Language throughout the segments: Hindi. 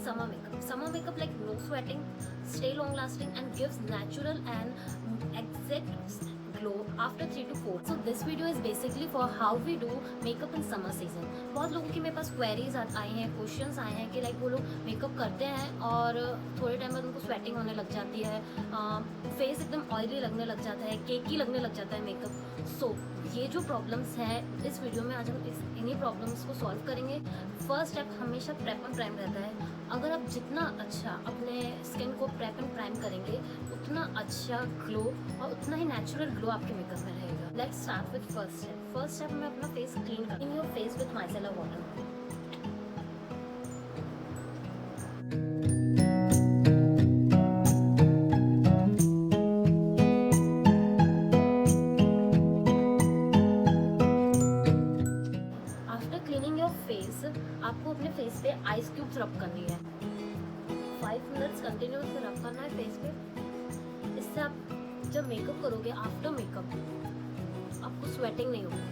Summer makeup like no sweating, stay long lasting and gives natural and exact glow after 3 to 4. So this video is basically for how we do makeup in summer season. बहुत लोगों की मेरे पास क्वेरीज आई हैं, क्वेश्चंस आए हैं कि लाइक वो लोग मेकअप करते हैं और थोड़े टाइम बाद उनको स्वेटिंग होने लग जाती है, फेस एकदम ऑयली लगने लग जाता है, केकी लगने लग जाता है मेकअप. सो ये जो प्रॉब्लम्स हैं इस वीडियो में आज हम इन्हीं प्रॉब्लम्स को सॉल्व करेंगे. फर्स्ट स्टेप हमेशा प्रेप एंड प्राइम रहता है. अगर आप जितना अच्छा अपने स्किन को प्रेप एंड प्राइम करेंगे उतना अच्छा ग्लो और उतना ही नेचुरल ग्लो आपके मेकअप में रहेगा. Let's start with first step. First step में अपना फेस क्लीन कर. In your face with micellar water. Face आपको अपने फेस पे आइस क्यूब्स रब करनी है. 5 मिनट्स कंटिन्यूस रब करना है फेस पे. इससे आप जब मेकअप करोगे आफ्टर मेकअप आपको स्वेटिंग नहीं होगी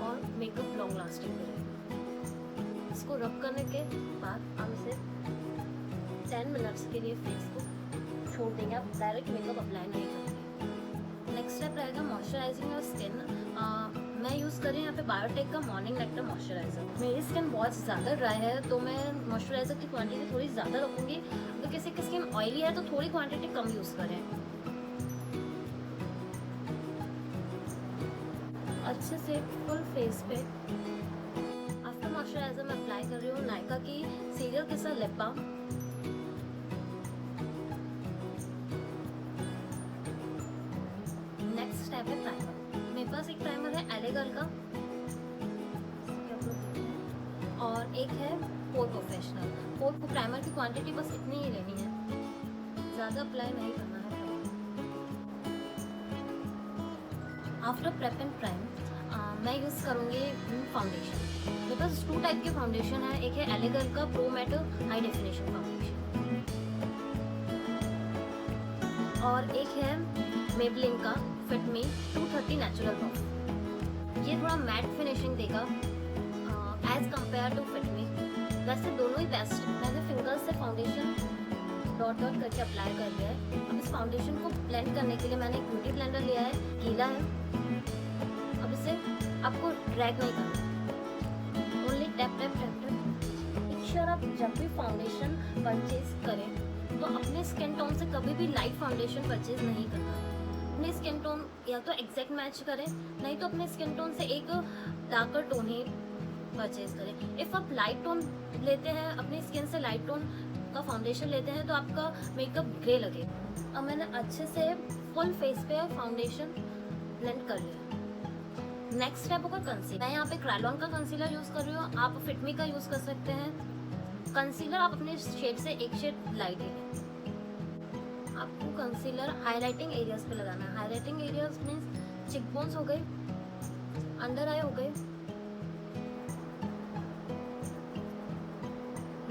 और मेकअप लॉन्ग लास्टिंग करेगा. इसको रब करने के बाद हम इसे 10 मिनट्स के लिए फेस को छोड़ देंगे. आप डायरेक्ट मेकअप अप्लाई नहीं करेंगे. नेक्स्ट स्टेप रहेगा मॉइस्चराइजिंग योर स्किन. मैं यूज़ कर रही हूँ यहाँ पे बायोटेक का मॉर्निंग नेक्टर मॉइस्चराइज़र. मेरी स्किन बहुत ज़्यादा ड्राई है तो मैं मॉइस्चराइज़र की क्वांटिटी थोड़ी ज़्यादा रखूँगी. अगर किसी की स्किन ऑयली है तो थोड़ी क्वांटिटी कम यूज़ करें. अच्छे से फुल फेस पे आफ्टर मॉइस्चराइज़र मैं अप्लाई कर रही हूँ नायका की सीरियल के साथ लिप बाम. नेक्स्ट स्टेप है प्राइमर. मेरे पास एक प्राइमर है एलेगल का और एक है पोर प्रोफेशनल. पोर को प्राइमर की क्वांटिटी बस इतनी ही लेनी है, ज़्यादा अप्लाई नहीं करना है. आफ्टर प्रेप एंड प्राइम मैं यूज़ करूँगी फाउंडेशन. मेरे पास 2 टाइप के फाउंडेशन है. एक है एलेगल का pro matte high definition foundation और एक है मेबलिन का फिट मी 230 नेचुरल बॉम. ये थोड़ा मैट फिनिशिंग देगा as compare to fit me. वैसे दोनों ही बेस्ट. मैंने फिंगर्स से फाउंडेशन डॉट डॉट करके अप्लाई कर लिया है. अब इस फाउंडेशन को ब्लेंड करने के लिए मैंने एक ब्यूटी ब्लेंडर लिया है, गीला है. अब इसे आपको ड्रैग नहीं करना, only tap tap tap tap. Make sure आप जब भी फाउंडेशन परचेज करें तो अपने स्किन टोन से कभी भी लाइट फाउंडेशन परचेज नहीं करना. अपने स्किन टोन या तो एग्जैक्ट मैच करें, नहीं तो अपने स्किन टोन से एक डार्कर टोन ही परचेज करें. इफ़ आप लाइट टोन लेते हैं, अपनी स्किन से लाइट टोन का फाउंडेशन लेते हैं तो आपका मेकअप ग्रे लगे. अब मैंने अच्छे से फुल फेस पे फाउंडेशन ब्लेंड कर लिया. नेक्स्ट स्टेप होगा कंसीलर. मैं यहाँ पे क्रायलॉन का कंसीलर यूज़ कर रही हूँ. आप फिटमी का यूज़ कर सकते हैं. कंसीलर आप अपने शेड से एक शेड लाइट लें. आपको कंसीलर हाइलाइटिंग एरियाज पे लगाना है. हाइलाइटिंग एरियाज मीन्स चिकबोन्स हो गए, अंडर आई हो गए,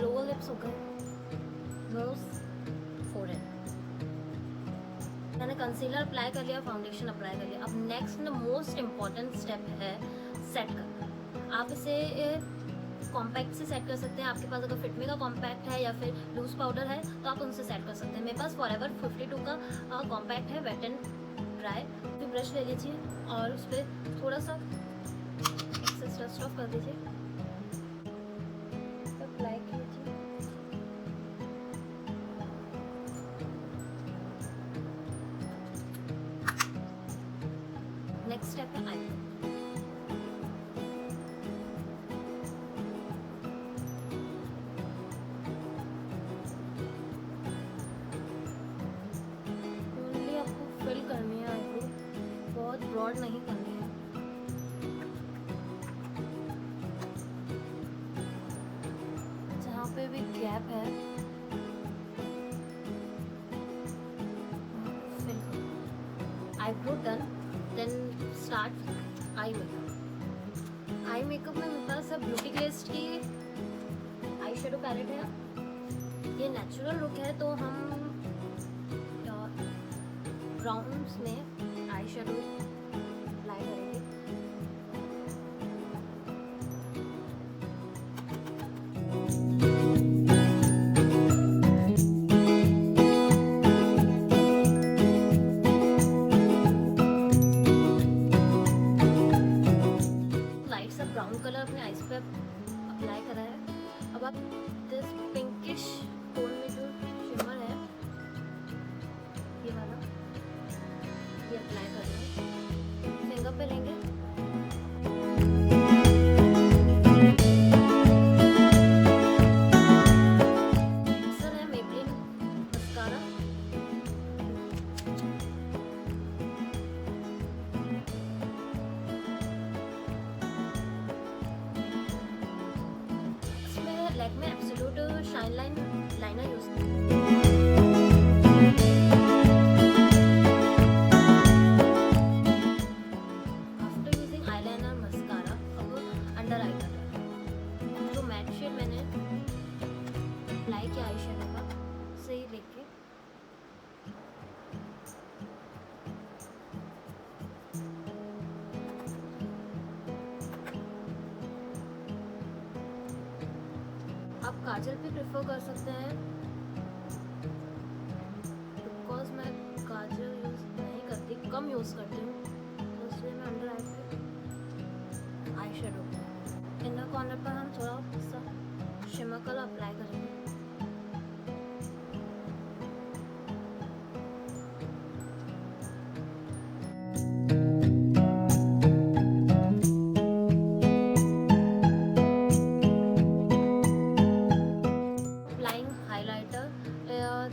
लोअर लिप्स हो गए, नोज, फोरहेड. मैंने कंसीलर अप्लाई कर लिया, फाउंडेशन अप्लाई कर लिया. अब नेक्स्ट मोस्ट इम्पॉर्टेंट स्टेप है सेट करना. आप इसे कॉम्पैक्ट से सेट कर सकते हैं. आपके पास अगर फिटमी का कॉम्पैक्ट है या फिर लूज पाउडर है तो आप उनसे सेट कर सकते हैं. मेरे पास फॉरएवर 52 का कॉम्पैक्ट है, वेट एंड ड्राई. फिर ब्रश ले लीजिए और उस पर थोड़ा सा एक्सेस डस्ट ऑफ कर दीजिए, अप्लाई कीजिए. नेक्स्ट स्टेप है आई. ब्रॉड नहीं करनी है. जहाँ पे भी गैप है फिल करो. Eyebrow done. Then start eye makeup. Eye makeup में मेरे पास है ब्यूटी ग्लेज्ड की आई शेडो पैलेट है. ये नेचुरल लुक है तो हम ब्राउन्स में आई शेडो अप्लाई करेंगे. आप दिस पिंकिश टोन में जो शिमर है ये वाला, ये अप्लाई कर रहे हैं, फिंगर पे लेंगे। सर है मेबलिन मस्कारा, इसमें Lakme absolute shine liner use apply किया आईशैडो का सही लेके। आप काजल भी प्रेफर कर सकते हैं, बिकॉज मैं काजल यूज नहीं करती, कम यूज करती हूँ, तो इसलिए मैं अंडर आई पे आईशैडो इनर कॉर्नर पर हम थोड़ा सा शिमर कलर अप्लाई करेंगे।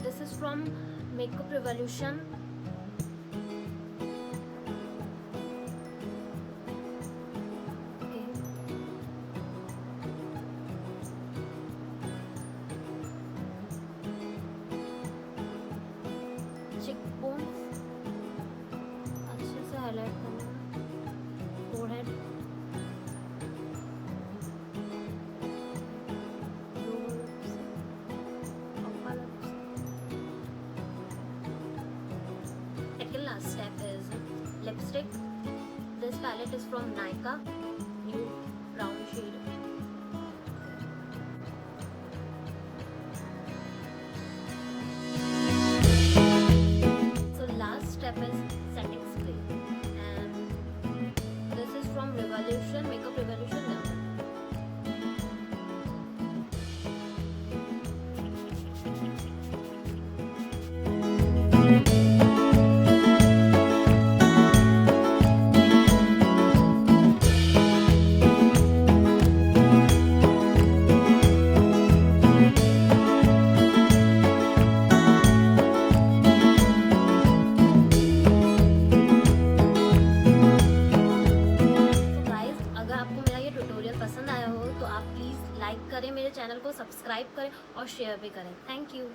This is from Makeup Revolution. Okay. Cheekbone अच्छे से हाईलाइट करना है, forehead, last step is lipstick. This palette is from NYKKA, new brown shade. So last step is setting spray, and this is from Revolution, Makeup Revolution Lemon. पसंद आया हो तो आप प्लीज़ लाइक करें, मेरे चैनल को सब्सक्राइब करें और शेयर भी करें। Thank you.